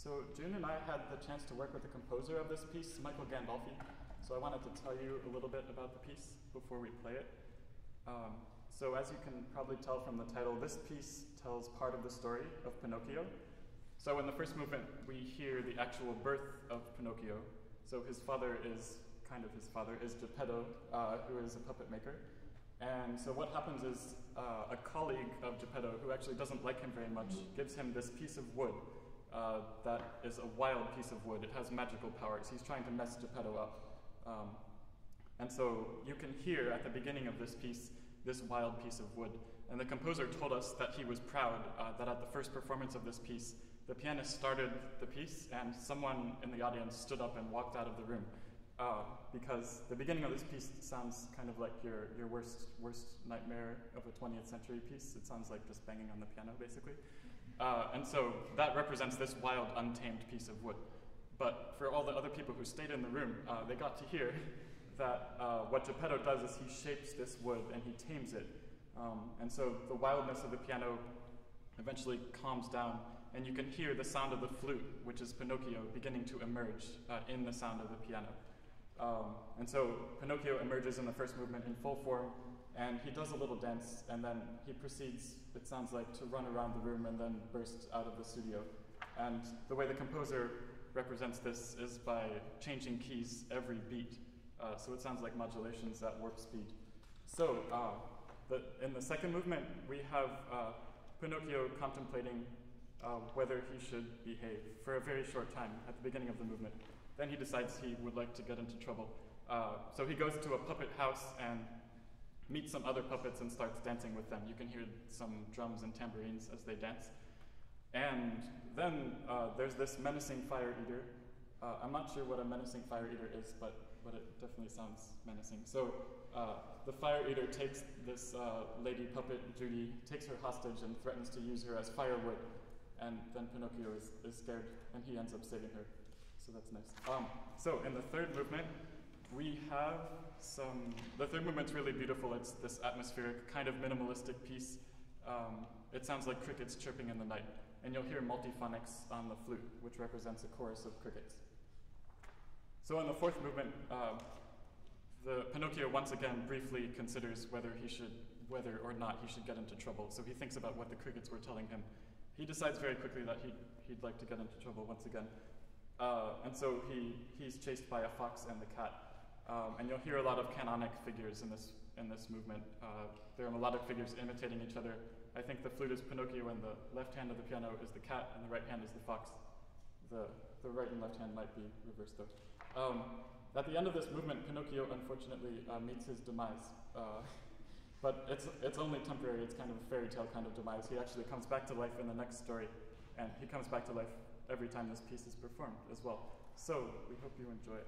So June and I had the chance to work with the composer of this piece, Michael Gandolfi. So I wanted to tell you a little bit about the piece before we play it. So as you can probably tell from the title, this piece tells part of the story of Pinocchio. So in the first movement, we hear the actual birth of Pinocchio. So his father is, Geppetto, who is a puppet maker. And so what happens is a colleague of Geppetto, who actually doesn't like him very much, gives him this piece of wood that is a wild piece of wood. It has magical powers. He's trying to mess Geppetto up. And so you can hear at the beginning of this piece, this wild piece of wood. And the composer told us that he was proud that at the first performance of this piece, the pianist started the piece and someone in the audience stood up and walked out of the room. Because the beginning of this piece sounds kind of like your worst nightmare of a 20th century piece. It sounds like just banging on the piano, basically. And so that represents this wild, untamed piece of wood. But for all the other people who stayed in the room, they got to hear that what Geppetto does is he shapes this wood and he tames it. And so the wildness of the piano eventually calms down, and you can hear the sound of the flute, which is Pinocchio, beginning to emerge in the sound of the piano. And so Pinocchio emerges in the first movement in full form, and he does a little dance, and then he proceeds, it sounds like, to run around the room and then burst out of the studio. And the way the composer represents this is by changing keys every beat. So it sounds like modulations at warp speed. So in the second movement, we have Pinocchio contemplating whether he should behave for a very short time at the beginning of the movement. Then he decides he would like to get into trouble. So he goes to a puppet house and meets some other puppets and starts dancing with them. You can hear some drums and tambourines as they dance. And then there's this menacing fire eater. I'm not sure what a menacing fire eater is, but it definitely sounds menacing. So the fire eater takes this lady puppet, Judy, takes her hostage and threatens to use her as firewood. And then Pinocchio is scared, and he ends up saving her. So that's nice. So in the third movement, we have the third movement's really beautiful. It's this atmospheric, kind of minimalistic piece. It sounds like crickets chirping in the night. And you'll hear multiphonics on the flute, which represents a chorus of crickets. So in the fourth movement, the Pinocchio once again briefly considers whether or not he should get into trouble. So he thinks about what the crickets were telling him. He decides very quickly that he'd like to get into trouble once again. And so he's chased by a fox and the cat. And you'll hear a lot of canonic figures in this movement. There are melodic figures imitating each other. I think the flute is Pinocchio, and the left hand of the piano is the cat, and the right hand is the fox. The right and left hand might be reversed, though. At the end of this movement, Pinocchio, unfortunately, meets his demise. But it's only temporary. It's kind of a fairy tale kind of demise. He actually comes back to life in the next story, and he comes back to life every time this piece is performed as well. So we hope you enjoy it.